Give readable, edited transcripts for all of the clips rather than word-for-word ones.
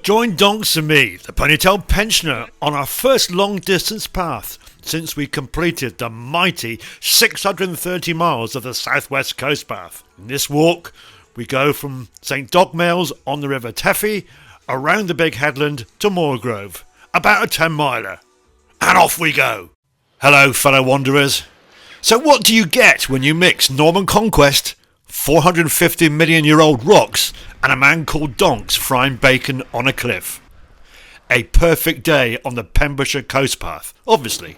Join Donks and me, the ponytail pensioner, on our first long-distance path since we completed the mighty 630 miles of the southwest coast path. In this walk, we go from St.Dogmaels on the River Teffy, around the big headland to Moylgrove, about a 10-miler. And off we go! Hello, fellow wanderers. So what do you get when you mix Norman conquest, 450 million year old rocks, and a man called Donks frying bacon on a cliff? A perfect day on the Pembrokeshire Coast Path, obviously.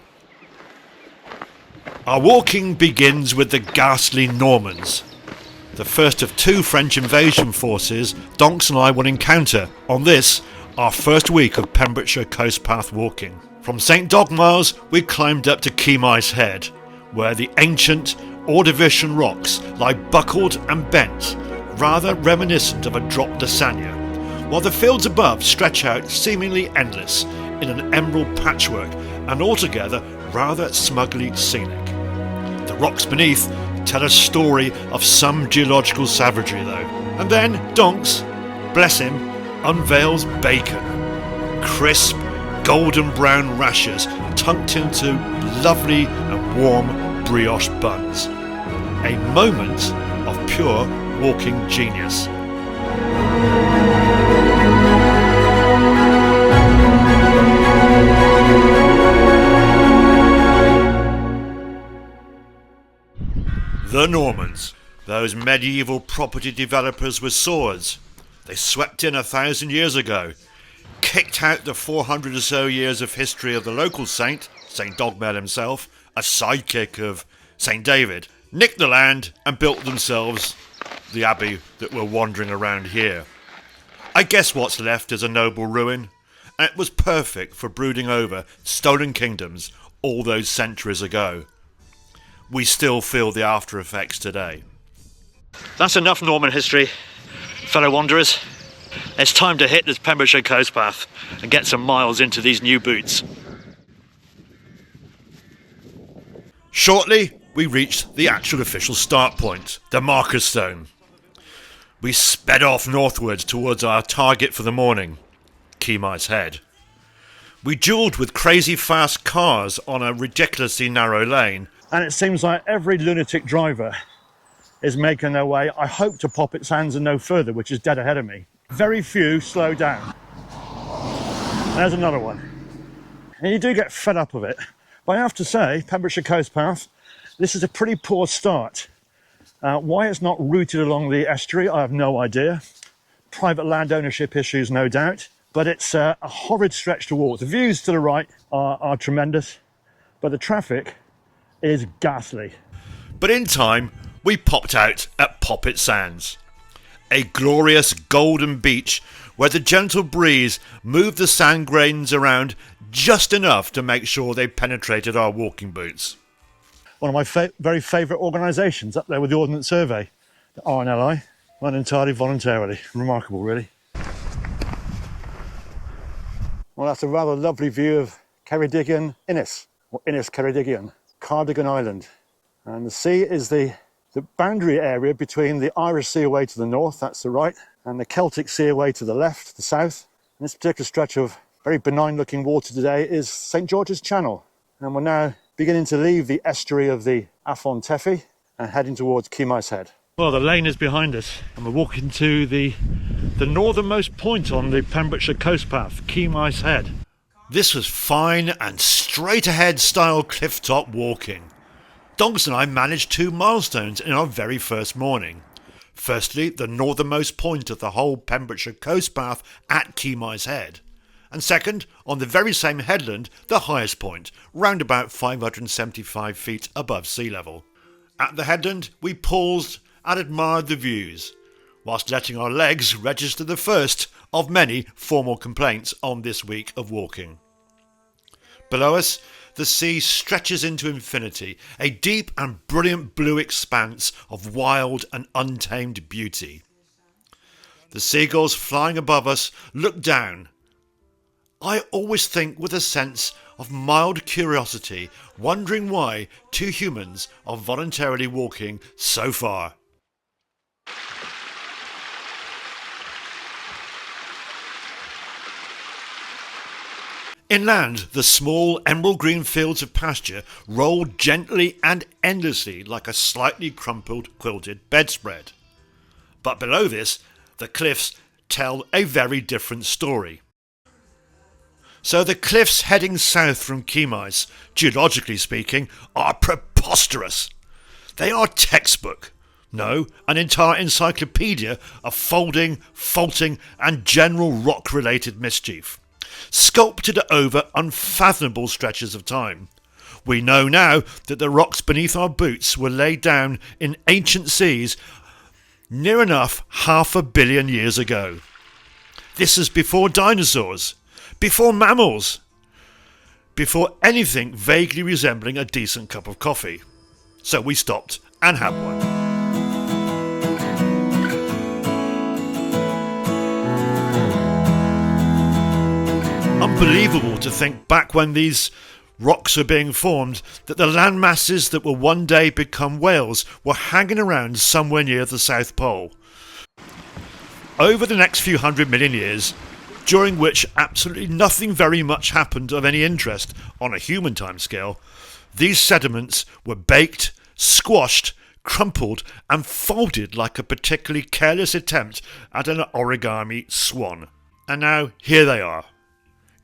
Our walking begins with the ghastly Normans, the first of two French invasion forces Donks and I will encounter on this, our first week of Pembrokeshire Coast Path walking. From St.Dogmaels we climbed up to Cemaes Head, where the ancient Ordovician rocks lie buckled and bent, rather reminiscent of a dropped lasagna, while the fields above stretch out seemingly endless in an emerald patchwork and altogether rather smugly scenic. The rocks beneath tell a story of some geological savagery though. And then Donks, bless him, unveils bacon. Crisp, golden brown rashers tucked into lovely and warm brioche buns. A moment of pure walking genius. The Normans, those medieval property developers with swords. They swept in 1,000 years ago, kicked out the 400 or so years of history of the local saint, St.Dogmael himself, a sidekick of St. David, nicked the land and built themselves the abbey that we're wandering around here. I guess what's left is a noble ruin, and it was perfect for brooding over stolen kingdoms all those centuries ago. We still feel the after effects today. That's enough Norman history, fellow wanderers. It's time to hit this Pembrokeshire Coast Path and get some miles into these new boots. Shortly, we reached the actual official start point, the marker stone. We sped off northwards towards our target for the morning, Cemaes Head. We duelled with crazy fast cars on a ridiculously narrow lane, and it seems like every lunatic driver is making their way, I hope, to Poppit Sands and no further, which is dead ahead of me. Very few slow down. And there's another one. And you do get fed up of it. But I have to say, Pembrokeshire Coast Path, this is a pretty poor start. Why it's not routed along the estuary, I have no idea. Private land ownership issues, no doubt. But it's a horrid stretch to walk. The views to the right are tremendous, but the traffic is ghastly. But in time, we popped out at Poppit Sands, a glorious golden beach where the gentle breeze moved the sand grains around just enough to make sure they penetrated our walking boots. One of my very favourite organisations up there with the Ordnance Survey, the RNLI, run entirely voluntarily. Remarkable, really. Well, that's a rather lovely view of Ceredigion Innis, or Innis Ceredigion, Cardigan Island. And the sea is the boundary area between the Irish Sea away to the north, that's the right, and the Celtic Sea away to the left, the south. And this particular stretch of very benign looking water today is St. George's Channel. And we're now beginning to leave the estuary of the Afon Teffy and heading towards Cemaes Head. Well, the lane is behind us and we're walking to the northernmost point on the Pembrokeshire Coast Path, Cemaes Head. This was fine and straight ahead style cliff top walking. Donks and I managed two milestones in our very first morning. Firstly, the northernmost point of the whole Pembrokeshire Coast Path at Cemaes Head. And second, on the very same headland, the highest point, round about 575 feet above sea level. At the headland, we paused and admired the views, whilst letting our legs register the first of many formal complaints on this week of walking. Below us, the sea stretches into infinity, a deep and brilliant blue expanse of wild and untamed beauty. The seagulls flying above us look down. I always think with a sense of mild curiosity, wondering why two humans are voluntarily walking so far. Inland, the small emerald green fields of pasture roll gently and endlessly like a slightly crumpled quilted bedspread. But below this, the cliffs tell a very different story. So the cliffs heading south from Cemaes, geologically speaking, are preposterous. They are textbook. No, an entire encyclopedia of folding, faulting and general rock-related mischief. Sculpted over unfathomable stretches of time. We know now that the rocks beneath our boots were laid down in ancient seas near enough 500 million years ago. This is before dinosaurs, before mammals, before anything vaguely resembling a decent cup of coffee. So we stopped and had one. Unbelievable to think back when these rocks were being formed that the land masses that will one day become Wales were hanging around somewhere near the South Pole. Over the next few 100 million years, during which absolutely nothing very much happened of any interest on a human timescale, these sediments were baked, squashed, crumpled and folded like a particularly careless attempt at an origami swan. And now here they are.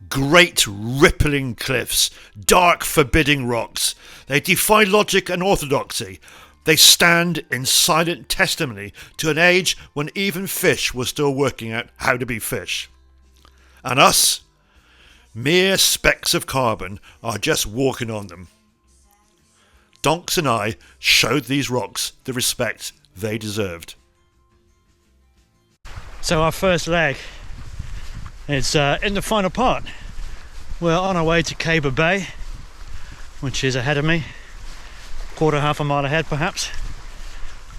Great rippling cliffs, dark forbidding rocks. They defy logic and orthodoxy. They stand in silent testimony to an age when even fish were still working out how to be fish. And us, mere specks of carbon, are just walking on them. Donks and I showed these rocks the respect they deserved. So our first leg is in the final part. We're on our way to Cable Bay, which is ahead of me, half a mile ahead perhaps.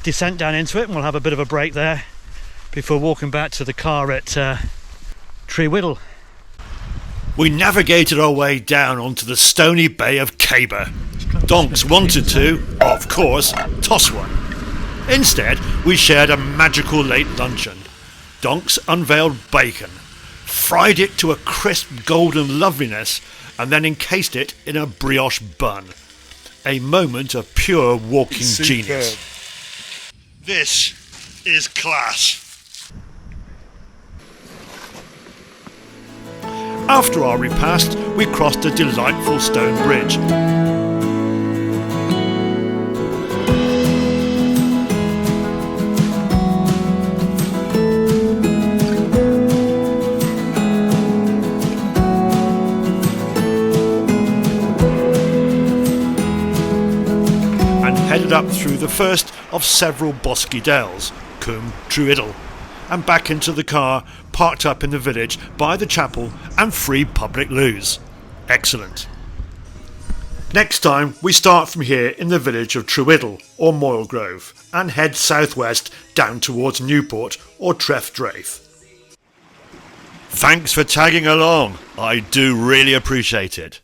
Descent down into it and we'll have a bit of a break there before walking back to the car at Trewhiddle. We navigated our way down onto the stony bay of Caber. Donks wanted to, of course, toss one. Instead, we shared a magical late luncheon. Donks unveiled bacon, fried it to a crisp golden loveliness, and then encased it in a brioche bun. A moment of pure walking genius. This is class. After our repast, we crossed a delightful stone bridge. Headed up through the first of several bosky dells, Trewhiddle, and back into the car parked up in the village by the chapel and free public loos. Excellent. Next time we start from here in the village of Trewhiddle or Moylgrove and head southwest down towards Newport or Treffdraith. Thanks for tagging along, I do really appreciate it.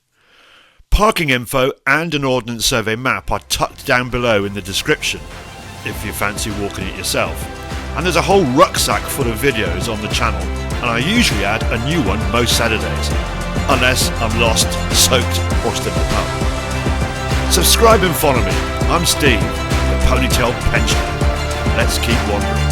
Parking info and an Ordnance Survey map are tucked down below in the description, if you fancy walking it yourself. And there's a whole rucksack full of videos on the channel, and I usually add a new one most Saturdays, unless I'm lost, soaked or still at home. Subscribe and follow me. I'm Steve, the Ponytail Pensioner. Let's keep wandering.